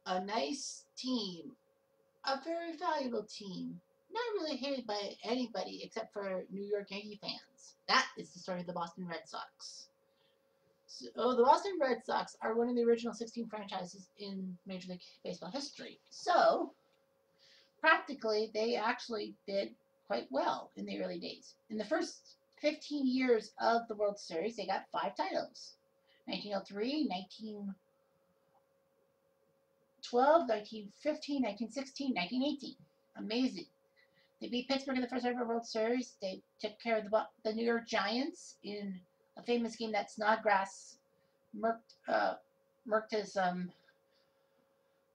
a nice team, a very valuable team, not really hated by anybody except for New York Yankee fans. That is the story of the Boston Red Sox. So the Boston Red Sox are one of the original 16 franchises in Major League Baseball history. So practically, they actually did quite well in the early days. In the first 15 years of the World Series, they got 5 titles: 1903, 1912, 1915, 1916, 1918. Amazing. They beat Pittsburgh in the first ever World Series. They took care of the New York Giants in a famous game that Snodgrass murked his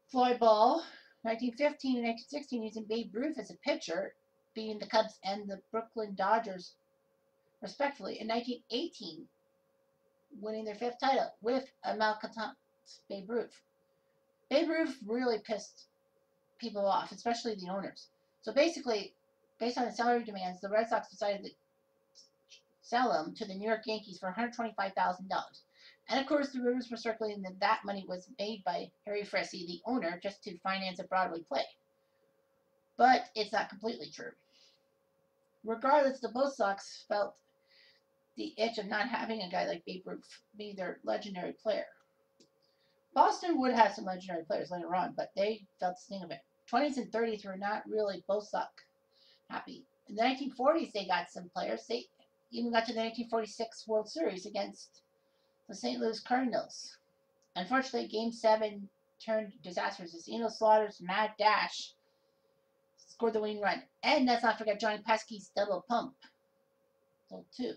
fly ball. 1915 and 1916 using Babe Ruth as a pitcher, beating the Cubs and the Brooklyn Dodgers respectively. In 1918, winning their 5th title with a malcontent Babe Ruth. Babe Ruth really pissed people off, especially the owners. So basically, based on the salary demands, the Red Sox decided to sell him to the New York Yankees for $125,000. And of course, the rumors were circulating that that money was made by Harry Fressie, the owner, just to finance a Broadway play. But it's not completely true. Regardless, the both Sox felt the itch of not having a guy like Babe Ruth be their legendary player. Boston would have some legendary players later on, but they felt the sting of it. 20s and 30s were not really both Sox happy. In the 1940s, they got some players. They even got to the 1946 World Series against the St. Louis Cardinals. Unfortunately, Game 7 turned disastrous as Eno Slaughter's mad dash scored the winning run. And let's not forget Johnny Pesky's double pump. So, 2.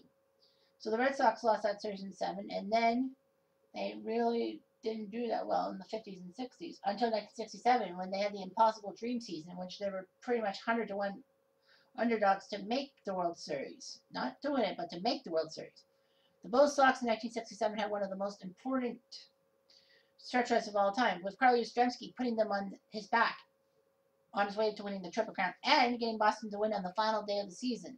So the Red Sox lost that series in 7, and then they really didn't do that well in the 50s and 60s until 1967 when they had the impossible dream season in which they were pretty much 100 to 1 underdogs to make the World Series. Not to win it, but to make the World Series. The Bo Sox in 1967 had one of the most important stretch runs of all time, with Carl Yastrzemski putting them on his back on his way to winning the Triple Crown and getting Boston to win on the final day of the season.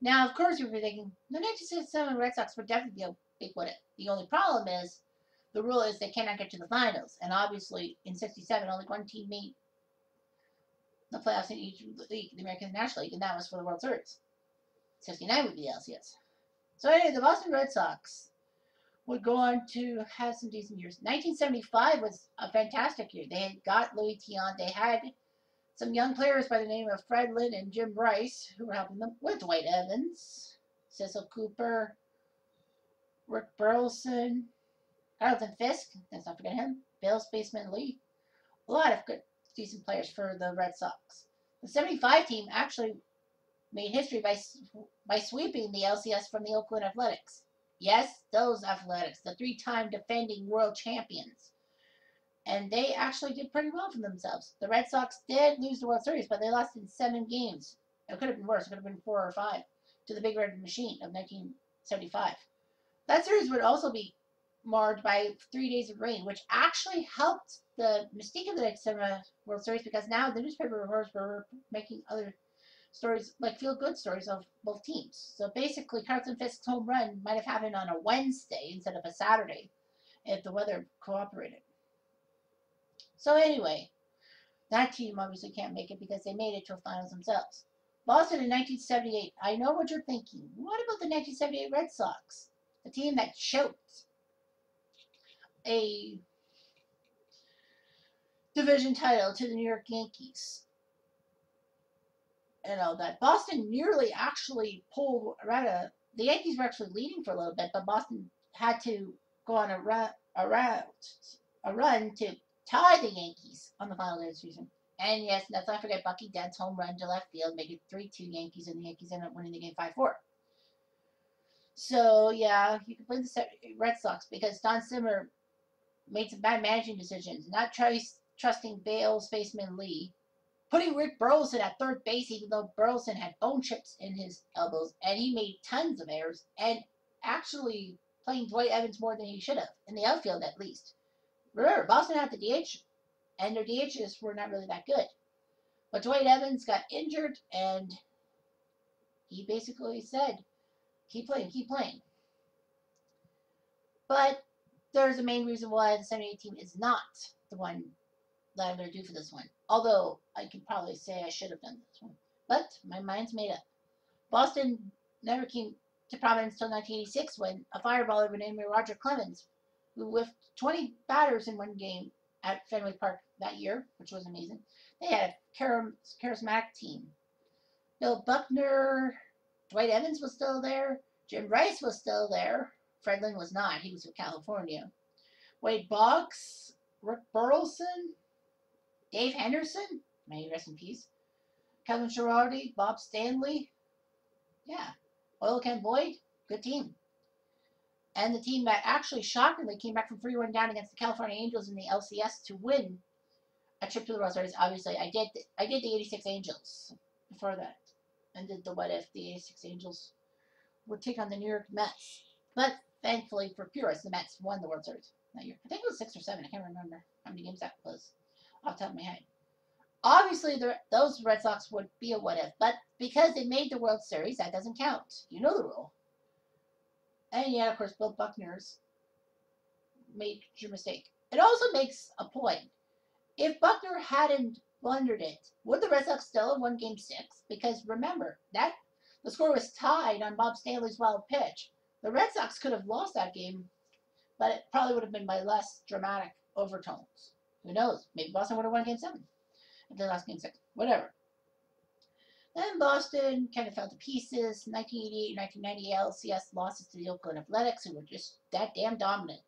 Now, of course, you'll be thinking, the 1967 Red Sox would definitely be a big what if. The only problem is, the rule is they cannot get to the finals. And obviously, in 67, only one team made the playoffs in each league, the American National League, and that was for the World Series. 69 would be the LCS. So anyway, the Boston Red Sox would go on to have some decent years. 1975 was a fantastic year. They had got Louis Tiant. They had some young players by the name of Fred Lynn and Jim Bryce who were helping them with Dwight Evans, Cecil Cooper, Rick Burleson, Carlton Fisk, let's not forget him, Bill Spaceman Lee. A lot of good, decent players for the Red Sox. The 75 team actually made history by sweeping the LCS from the Oakland Athletics. Yes, those Athletics, the 3-time defending world champions. And they actually did pretty well for themselves. The Red Sox did lose the World Series, but they lost in 7 games. It could have been worse. It could have been 4 or 5 to the Big Red Machine of 1975. That series would also be marred by 3 days of rain, which actually helped the mystique of the next World Series because now the newspaper reporters were making other stories, like feel-good stories of both teams. So basically, Carlton Fisk's home run might have happened on a Wednesday instead of a Saturday if the weather cooperated. So anyway, that team obviously can't make it because they made it to a finals themselves. Boston in 1978. I know what you're thinking. What about the 1978 Red Sox? The team that choked a division title to the New York Yankees. You know, that Boston nearly actually pulled around the Yankees were actually leading for a little bit, but Boston had to go on a run to tie the Yankees on the final day of the season. And yes, let's not forget Bucky Dent's home run to left field, make it 3-2 Yankees, and the Yankees ended up winning the game 5-4. So, yeah, you can blame the Red Sox because Don Zimmer made some bad managing decisions, not trusting Bale, Spaceman Lee, putting Rick Burleson at third base, even though Burleson had bone chips in his elbows, and he made tons of errors, and actually playing Dwight Evans more than he should have, in the outfield at least. Remember, Boston had the DH, and their DHs were not really that good. But Dwight Evans got injured, and he basically said, keep playing, keep playing. But there's a main reason why the 78 team is not the one that I'm going to do for this one. Although I can probably say I should have done this one. But my mind's made up. Boston never came to prominence until 1986 when a fireballer named Roger Clemens, who whiffed 20 batters in one game at Fenway Park that year, which was amazing. They had a charismatic team. Bill Buckner, Dwight Evans was still there. Jim Rice was still there. Fred Lynn was not. He was from California. Wade Boggs, Rick Burleson, Dave Henderson, may he rest in peace. Kevin Girardi, Bob Stanley. Yeah. Oil Ken Boyd, good team. And the team that actually shockingly came back from 3-1 down against the California Angels in the LCS to win a trip to the World Series. Obviously, I did the 86 Angels before that. And did the what if the 86 Angels would take on the New York Mets. But thankfully for purists, the Mets won the World Series that year. I think it was 6 or 7. I can't remember how many games that was off the top of my head. Obviously, those Red Sox would be a what if, but because they made the World Series, that doesn't count. You know the rule. And yeah, of course, Bill Buckner's major mistake. It also makes a point. If Buckner hadn't blundered it, would the Red Sox still have won Game 6? Because remember, that the score was tied on Bob Stanley's wild pitch. The Red Sox could have lost that game, but it probably would have been by less dramatic overtones. Who knows? Maybe Boston would have won Game 7 if they lost Game 6. Whatever. Then Boston kind of fell to pieces. 1988 and 1990 LCS losses to the Oakland Athletics, who were just that damn dominant.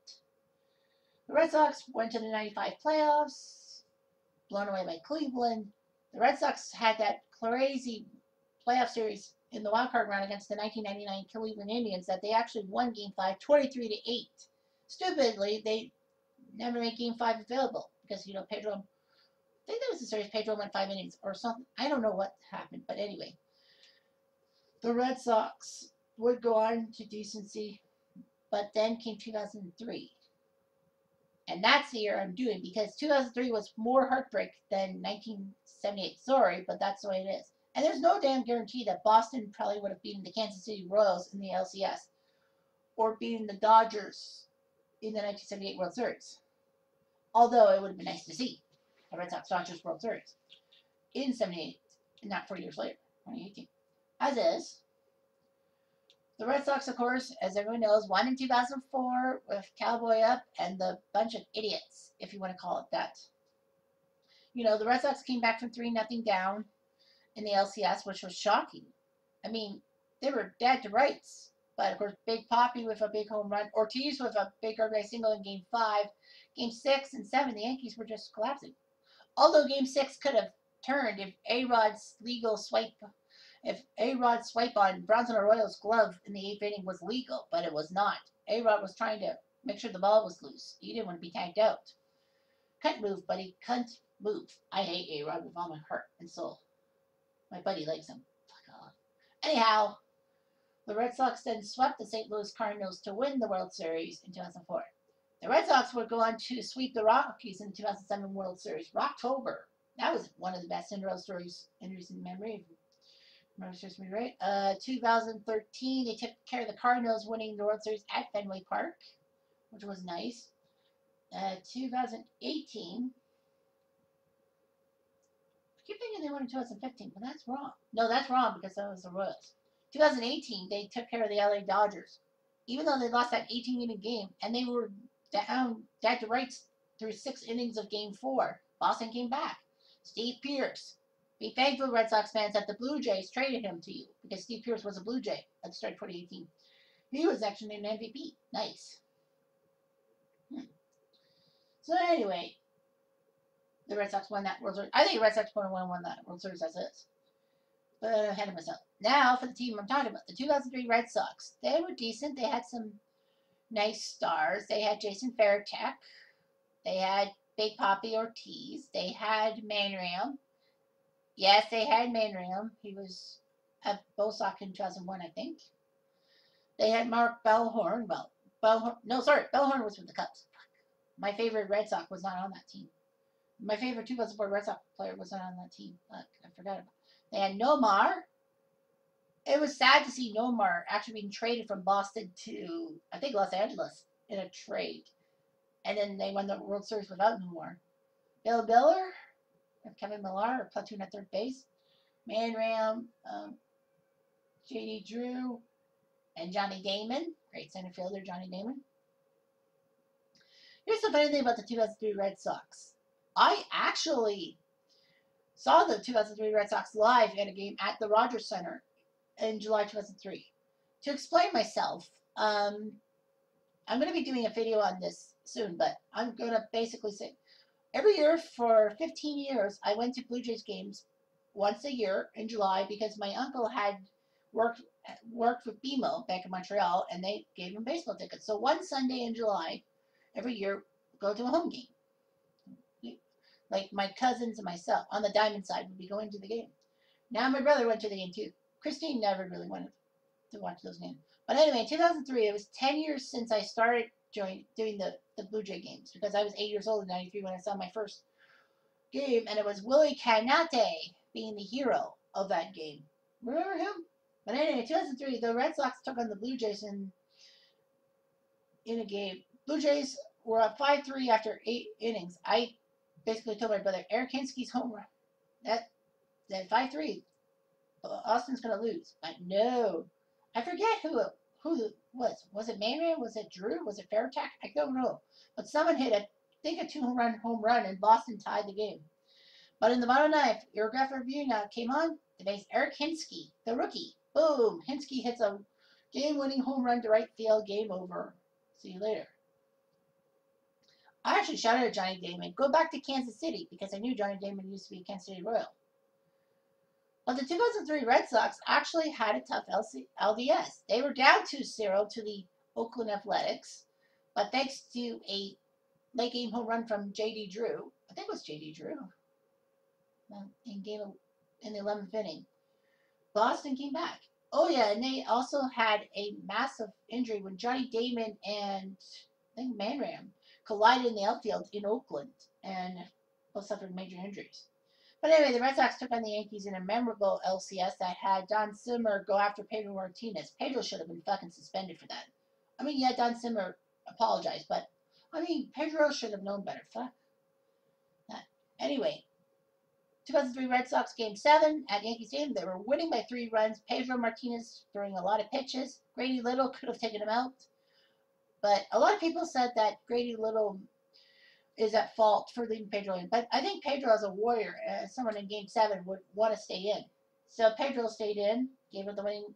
The Red Sox went to the 95 playoffs, blown away by Cleveland. The Red Sox had that crazy playoff series in the wild card round against the 1999 Cleveland Indians that they actually won Game 5, 23-8. Stupidly, they never made Game 5 available because, Pedro, I think that was the series, Pedro went 5 innings or something. I don't know what happened, but anyway. The Red Sox would go on to decency, but then came 2003. And that's the year I'm doing because 2003 was more heartbreak than 1978. Sorry, but that's the way it is. And there's no damn guarantee that Boston probably would have beaten the Kansas City Royals in the LCS or beaten the Dodgers in the 1978 World Series. Although it would have been nice to see the Red Sox Dodgers World Series in 78 and not 4 years later, 2018. As is, the Red Sox, of course, as everyone knows, won in 2004 with Cowboy Up and the bunch of idiots, if you want to call it that. The Red Sox came back from 3-0 down in the LCS, which was shocking. I mean, they were dead to rights. But, of course, Big Papi with a big home run. Ortiz with a big RBI single in Game 5. Game 6 and 7, the Yankees were just collapsing. Although Game 6 could have turned if A-Rod's swipe on Bronson Arroyo's glove in the 8th inning was legal, but it was not. A-Rod was trying to make sure the ball was loose. He didn't want to be tagged out. Can't move, buddy. Can't move. I hate A-Rod with all my heart and soul. My buddy likes him. Fuck off. Anyhow, the Red Sox then swept the St. Louis Cardinals to win the World Series in 2004. The Red Sox would go on to sweep the Rockies in the 2007 World Series. Rocktober. That was one of the best Cinderella stories in recent memory. Remember, serves me right. 2013, they took care of the Cardinals, winning the World Series at Fenway Park, which was nice. 2018, I keep thinking they won in 2015, but that's wrong. No, that's wrong because that was the Royals. 2018, they took care of the LA Dodgers, even though they lost that 18-inning game, and they were down dead to rights through 6 innings of Game 4. Boston came back. Steve Pearce. Be thankful, Red Sox fans, that the Blue Jays traded him to you because Steve Pearce was a Blue Jay at the start of 2018. He was actually named MVP. Nice. So anyway, the Red Sox won that World Series. I think the Red Sox won that World Series as is. But ahead of myself. Now for the team I'm talking about, the 2003 Red Sox. They were decent. They had some nice stars. They had Jason Varitek. They had Big Papi Ortiz. They had Manriam. Yes, they had Manriam. He was at Bo Sox in 2001, I think. They had Mark Bellhorn. Bellhorn was with the Cubs. My favorite Red Sox was not on that team. My favorite 2004 Red Sox player was not on that team. Look, I forgot about it. They had Nomar. It was sad to see Nomar actually being traded from Boston to, I think, Los Angeles in a trade. And then they won the World Series without no more. Bill Miller, Kevin Millar, platoon at third base. Man Ram, J.D. Drew, and Johnny Damon. Great center fielder, Johnny Damon. Here's the funny thing about the 2003 Red Sox. I actually saw the 2003 Red Sox live at a game at the Rogers Center in July 2003. To explain myself, I'm going to be doing a video on this soon, but I'm going to basically say every year for 15 years, I went to Blue Jays games once a year in July because my uncle had worked with BMO Bank of Montreal, and they gave him baseball tickets. So one Sunday in July, every year, go to a home game. Like my cousins and myself on the Diamond side would be going to the game. Now my brother went to the game too. Christine never really wanted to watch those games. But anyway, in 2003, it was 10 years since I started doing the Blue Jay games because I was 8 years old in 93 when I saw my first game, and it was Willie Canate being the hero of that game. Remember him? But anyway, in 2003, the Red Sox took on the Blue Jays in a game. Blue Jays were up 5-3 after 8 innings. I basically told my brother, Eric Hinsky's home run. That 5-3. Austin's going to lose. But no. I forget who it was. Was it Manran? Was it Drew? Was it Fairtack? I don't know. But someone hit I think a 2-run home run, and Boston tied the game. But in the bottom ninth, your graphic review now came on to base Eric Hinsky, the rookie. Boom. Hinsky hits a game-winning home run to right field. Game over. See you later. I actually shouted at Johnny Damon, go back to Kansas City, because I knew Johnny Damon used to be a Kansas City Royal. But the 2003 Red Sox actually had a tough LDS. They were down 2-0 to the Oakland Athletics, but thanks to a late game home run from J.D. Drew, I think it was J.D. Drew, in the 11th inning, Boston came back. Oh yeah, and they also had a massive injury when Johnny Damon and I think Manram collided in the outfield in Oakland, and both suffered major injuries. But anyway, the Red Sox took on the Yankees in a memorable LCS that had Don Zimmer go after Pedro Martinez. Pedro should have been fucking suspended for that. I mean, yeah, Don Zimmer apologized, but I mean, Pedro should have known better. Fuck that. Anyway, 2003 Red Sox Game 7 at Yankee Stadium. They were winning by 3 runs. Pedro Martinez throwing a lot of pitches. Grady Little could have taken him out. But a lot of people said that Grady Little is at fault for leaving Pedro in. But I think Pedro, as a warrior, as someone in Game 7, would want to stay in. So Pedro stayed in, gave him the winning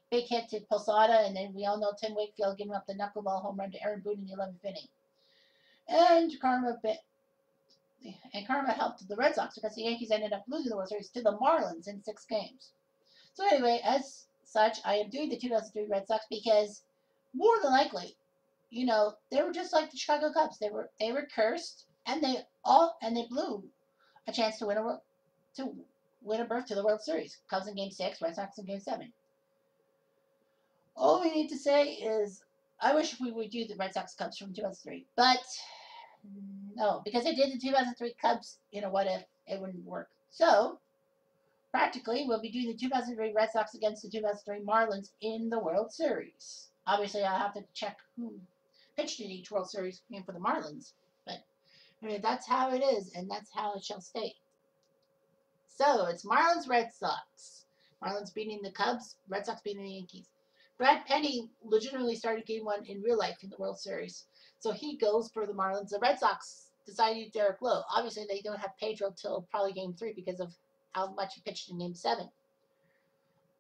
big hit to Posada, and then we all know Tim Wakefield giving up the knuckleball home run to Aaron Boone in the 11th inning. And Karma helped the Red Sox because the Yankees ended up losing the World Series to the Marlins in 6 games. So anyway, as such, I am doing the 2003 Red Sox because more than likely, you know, they were just like the Chicago Cubs. They were cursed, and they blew a chance to win a berth to the World Series. Cubs in Game 6, Red Sox in Game 7. All we need to say is, I wish we would do the Red Sox Cubs from 2003, but no, because I did the 2003 Cubs in a what if, it wouldn't work. So practically, we'll be doing the 2003 Red Sox against the 2003 Marlins in the World Series. Obviously, I'll have to check who pitched in each World Series game for the Marlins. But I mean, that's how it is, and that's how it shall stay. So it's Marlins Red Sox. Marlins beating the Cubs, Red Sox beating the Yankees. Brad Penny legitimately started Game 1 in real life in the World Series. So he goes for the Marlins. The Red Sox decided Derek Lowe. Obviously, they don't have Pedro till probably Game 3 because of how much he pitched in Game 7.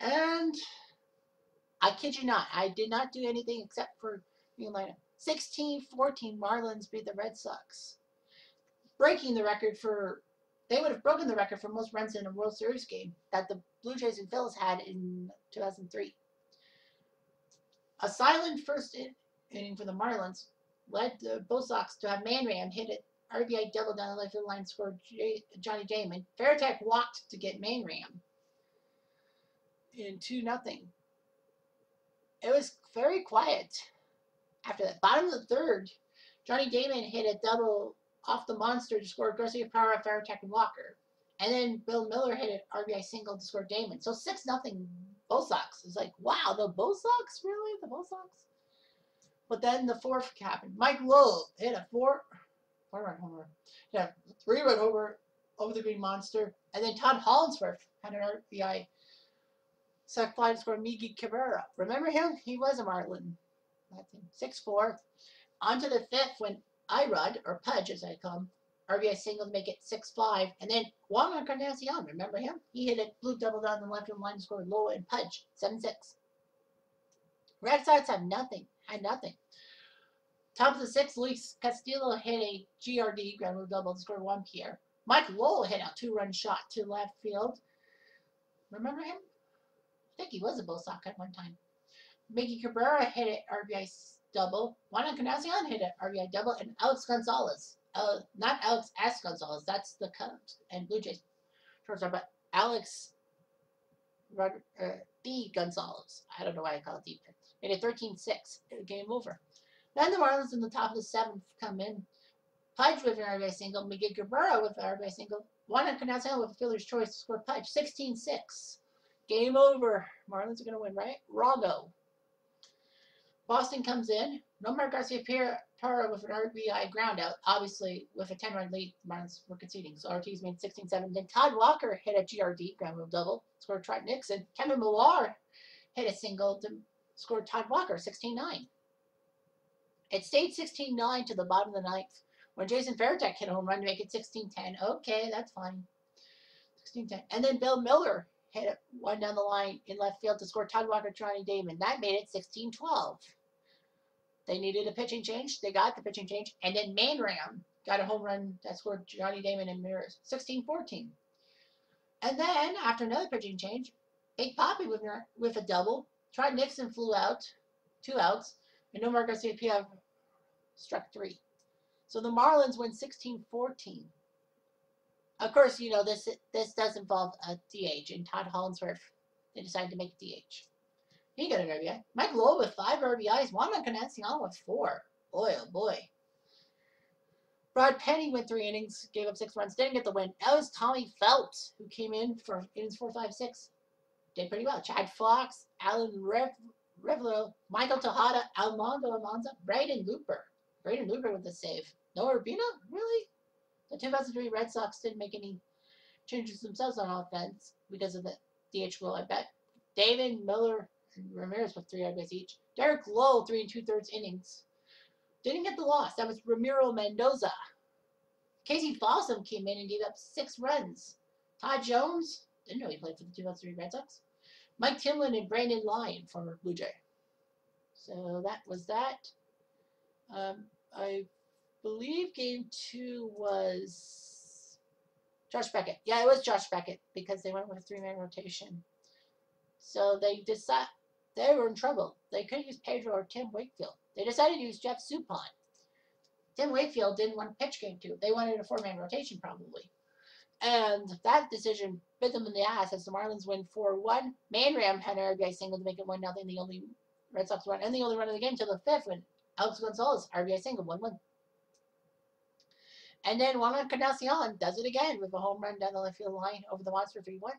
And I kid you not, I did not do anything except for being lineup. 16-14 Marlins beat the Red Sox, breaking the record for. They would have broken the record for most runs in a World Series game that the Blue Jays and Phils had in 2003. A silent first inning for the Marlins led the Bo Sox to have Manram hit it RBI double down the left field line, scored Johnny Damon. Fairtack walked to get Manram in 2-0. It was very quiet after that. Bottom of the third, Johnny Damon hit a double off the monster to score Garcia, Parra, Fairtack, and Walker. And then Bill Miller hit an RBI single to score Damon. So 6-0 Bo Sox. It's like, wow, the Bo Sox? Really? The Bo Sox? But then the fourth happened. Mike Lowe hit a four-run homer. Hit a three-run homer over the Green Monster. And then Todd Hollinsworth had an RBI sac fly to score Miggy Cabrera. Remember him? He was a Marlin. 6-4. On to the fifth when Irod, or Pudge as I call him, RBI single to make it 6-5. And then Juan Encarnacion, remember him? He hit a blue double down the left field line to score Lowe and Pudge, 7-6. Red Sox had nothing. Top of the sixth, Luis Castillo hit a GRD, ground rule double, to score Juan Pierre. Mike Lowell hit a two-run shot to left field. Remember him? I think he was a Bull Sox at one time. Miggy Cabrera hit an RBI double. Juan Encarnacion hit an RBI double. And Alex Gonzalez. Not Alex S. Gonzalez. That's the Cubs and Blue Jays shortstop, but Alex D. Gonzalez. I don't know why I call it D. Made it 13-6. Game over. Then the Marlins in the top of the seventh come in. Pudge with an RBI single. Miggy Cabrera with an RBI single. Juan Encarnacion with a fielder's choice to score Pudge. 16-6. Game over. Marlins are going to win, right? Rago. Boston comes in. Nomar Garcia-Parra with an RBI ground out. Obviously, with a 10-run lead, the Marlins were conceding. So Ortiz made 16-7. Then Todd Walker hit a GRD, ground rule double, scored Trot Nixon. Kevin Millar hit a single to score Todd Walker, 16-9. It stayed 16-9 to the bottom of the ninth when Jason Varitek hit a home run to make it 16-10. Okay, that's fine. 16-10. And then Bill Miller hit one down the line in left field to score Todd Walker, Johnny Damon. That made it 16-12. They needed a pitching change. They got the pitching change. And then Manram got a home run that scored Johnny Damon and Mirrors. 16-14. And then, after another pitching change, Big Papi with a double. Trot Nixon flew out. 2 outs. And Nomar Garcia-Parra struck 3. So the Marlins win 16-14. Of course, you know, this does involve a DH. And Todd Hollinsworth, they decided to make DH. He got an RBI. Mike Lowe with 5 RBIs. Juan Encarnacion with 4. Boy, oh boy. Rod Penny went 3 innings, gave up 6 runs, didn't get the win. That was Tommy Phelps, who came in for innings 4, 5, 6. Did pretty well. Chad Fox, Alan Revelo, Michael Tejada, Almondo Almanza, Braden Looper. Braden Looper with the save. No Urbina? Really? The 2003 Red Sox didn't make any changes themselves on offense because of the DH rule, I bet. David Miller and Ramirez with 3 RBIs each. Derek Lowe, 3 2/3 innings. Didn't get the loss. That was Ramiro Mendoza. Casey Fossum came in and gave up 6 runs. Todd Jones, didn't know he played for the 2003 Red Sox. Mike Timlin and Brandon Lyon, former Blue Jay. So that was that. I believe game 2 was Josh Beckett. Yeah, it was Josh Beckett because they went with a 3-man rotation. So they decided they were in trouble. They couldn't use Pedro or Tim Wakefield. They decided to use Jeff Suppan. Tim Wakefield didn't want to pitch game 2. They wanted a 4-man rotation probably. And that decision bit them in the ass as the Marlins win 4-1. Manram had an RBI single to make it 1-0. The only Red Sox run, and the only run of the game until the 5th when Alex Gonzalez RBI single 1-1. And then Juan Encarnacion does it again with a home run down the left field line over the Monster 3-1.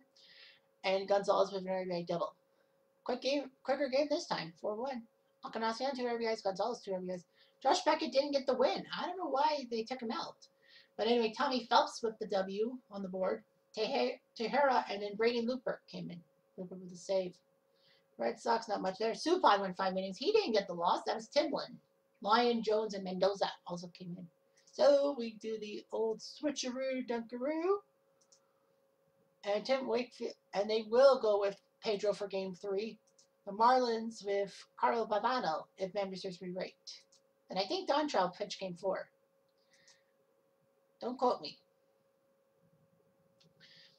And Gonzalez with an RBI double. Quicker game this time, 4-1. Encarnacion 2 RBIs, Gonzalez 2 RBIs. Josh Beckett didn't get the win. I don't know why they took him out. But anyway, Tommy Phelps with the W on the board. Tejera and then Braden Looper came in. Looper with the save. Red Sox, not much there. Suppan went 5 innings. He didn't get the loss. That was Timlin. Lyon, Jones, and Mendoza also came in. So we do the old switcheroo, dunkaroo. And Tim Wakefield, and they will go with Pedro for game 3. The Marlins with Carlo Pavano, if memory serves me right. And I think Dontrell pitched game 4. Don't quote me.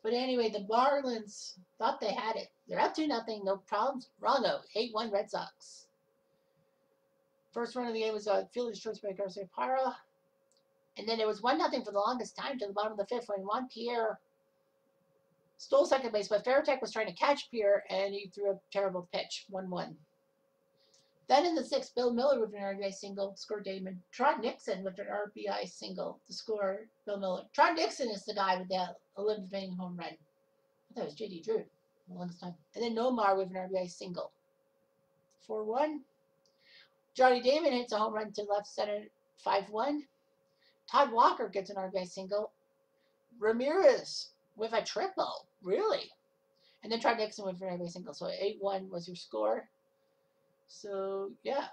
But anyway, the Marlins thought they had it. They're up 2-0, no problems. Wrongo, 8-1 Red Sox. First run of the game was fielder's choice by Garcia-Parra. And then it was 1-0 for the longest time to the bottom of the 5th when Juan Pierre stole second base, but Varitek was trying to catch Pierre, and he threw a terrible pitch, 1-1. Then in the 6th, Bill Miller with an RBI single scored Damon. Trot Nixon with an RBI single to score Bill Miller. Trot Nixon is the guy with the 11th inning home run. I thought it was J.D. Drew the longest time. And then Nomar with an RBI single. 4-1. Johnny Damon hits a home run to left center, 5-1. Todd Walker gets an RBI single. Ramirez with a triple, really. And then Trot Nixon with an RBI single. So 8-1 was your score. So, yeah.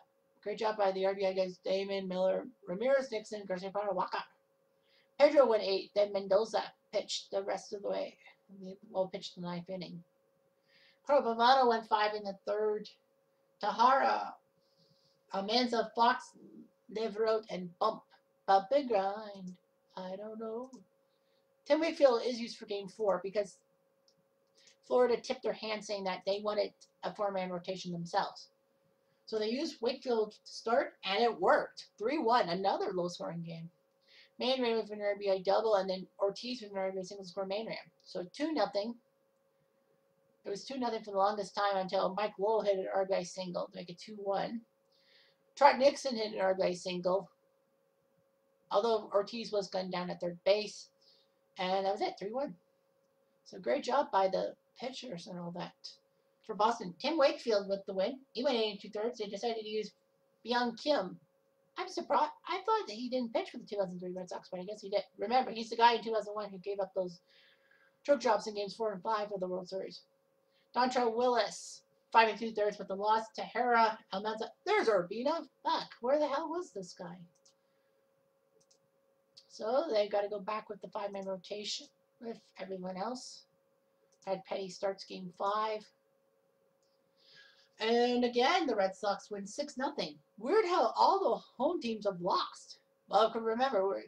Great job by the RBI guys. Damon, Miller, Ramirez, Nixon, Garcia, Parra, Walker. Pedro went 8. Then Mendoza pitched the rest of the way. Well, pitched the 9th inning. Bambino went 5 in the 3rd. Tahara, Almanza, Fox, Liverote, and Bump and grind. I don't know. Tim Wakefield is used for game 4 because Florida tipped their hand saying that they wanted a 4-man rotation themselves. So they used Wakefield to start, and it worked. 3-1, another low-scoring game. Man ran with an RBI double, and then Ortiz with an RBI single-score man ran. So 2-0. It was 2-0 for the longest time until Mike Lowell hit an RBI single to make it 2-1. Trot Nixon hit an RBI single, although Ortiz was gunned down at third base. And that was it, 3-1. So great job by the pitchers and all that. For Boston, Tim Wakefield with the win. He went 8 2/3. They decided to use Byung Kim. I'm surprised. I thought that he didn't pitch for the 2003 Red Sox, but I guess he did. Remember, he's the guy in 2001 who gave up those choke drops in games 4 and 5 of the World Series. Dontrell Willis, 5 2/3 with the loss. Tahara, Almanza. There's Bambino. Fuck, where the hell was this guy? So they got to go back with the 5-man rotation with everyone else. Brad Petty starts game 5. And again, the Red Sox win 6-0. Weird how all the home teams have lost. Well, remember,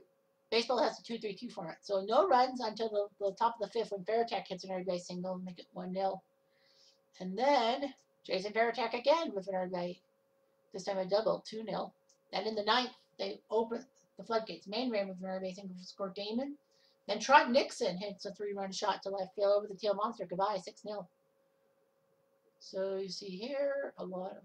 baseball has a 2-3-2 format. So no runs until the top of the 5th when Veritek hits an RBI single and make it 1-0. And then Jason Veritek again with an RBI, this time a double, 2-0. Then in the 9th, they open the floodgates. Man ran with an RBI single for score Damon. Then Trot Nixon hits a 3-run shot to left field over the Teal Monster. Goodbye, 6-0. So you see here a lot of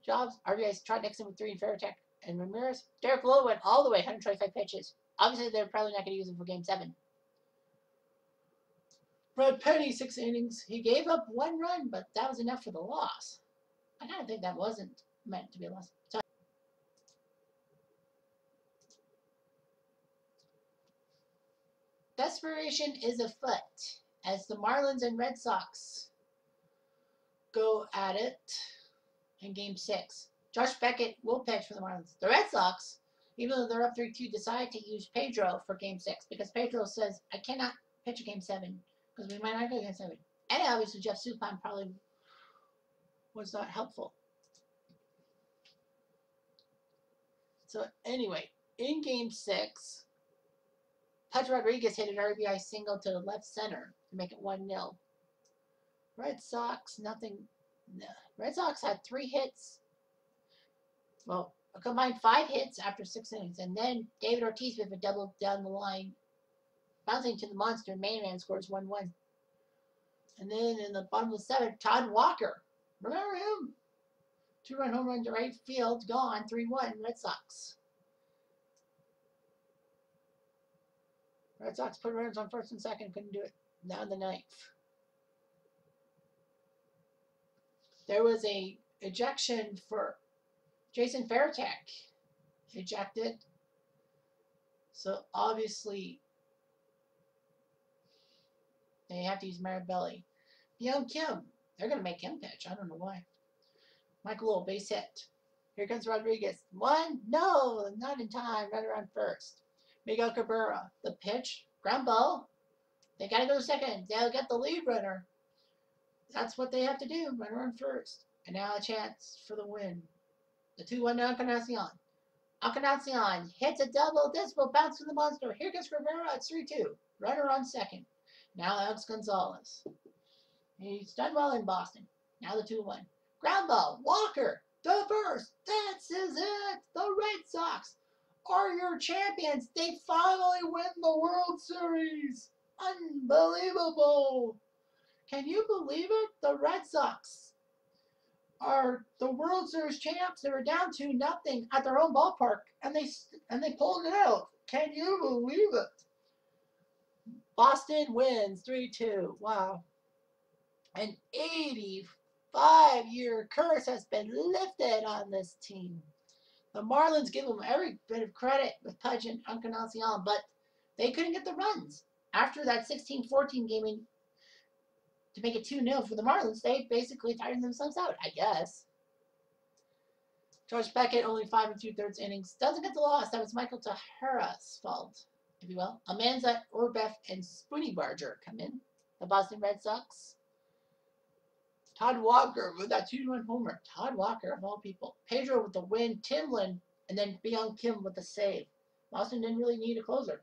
jobs. RBI's Trot Nixon with 3 and Veritek and Ramirez. Derek Lowe went all the way, 125 pitches. Obviously, they're probably not going to use him for game 7. Brad Petty, 6 innings. He gave up 1 run, but that was enough for the loss. I kind of think that wasn't meant to be a loss. So, desperation is afoot as the Marlins and Red Sox go at it in game 6. Josh Beckett will pitch for the Marlins. The Red Sox, even though they're up 3-2, decide to use Pedro for game 6 because Pedro says, I cannot pitch a game 7 because we might not go game 7. And obviously Jeff Suppan probably was not helpful. So anyway, in game 6, Pudge Rodriguez hit an RBI single to the left center to make it 1-0. Red Sox, nothing. No. Red Sox had 3 hits. Well, a combined 5 hits after 6 innings. And then David Ortiz with a double down the line. Bouncing to the monster. Man scores 1-1. And then in the bottom of the 7th, Todd Walker. Remember him? 2-run home run to right field. Gone. 3-1 Red Sox. Red Sox put runners on first and second. Couldn't do it. Now in the 9th. There was a ejection for Jason Veritek. Ejected. So obviously they have to use Marabelli. Byung Kim. They're going to make him pitch. I don't know why. Michael Lowell, base hit. Here comes Rodriguez. 1. No, not in time. Runner on first. Miguel Cabrera. The pitch. Ground ball. They got to go second. They'll get the lead runner. That's what they have to do. Runner on first. And now a chance for the win. The 2-1 to Encarnacion. Encarnacion hits a double. This will bounce from the monster. Here comes Cabrera. It's 3-2. Runner on second. Now Alex Gonzalez. He's done well in Boston. Now the 2-1. Ground ball. Walker. The first. This is it. The Red Sox are your champions. They finally win the World Series. Unbelievable. Can you believe it? The Red Sox are the World Series champs. They were down 2-0 at their own ballpark, and they pulled it out. Can you believe it? Boston wins 3-2. Wow. An 85-year curse has been lifted on this team. The Marlins give them every bit of credit with Pudge and Encarnacion, but they couldn't get the runs. After that 16-14 game to make it 2-0 for the Marlins, they basically tired themselves out, I guess. George Beckett, only 5 2/3 innings, doesn't get the loss. That was Michael Tahara's fault, if you will. Almanza, Orbeff, and Spoonie Barger come in. The Boston Red Sox. Todd Walker with that 2-1 homer. Todd Walker, of all people. Pedro with the win. Timlin, and then Byung Kim with the save. Boston didn't really need a closer.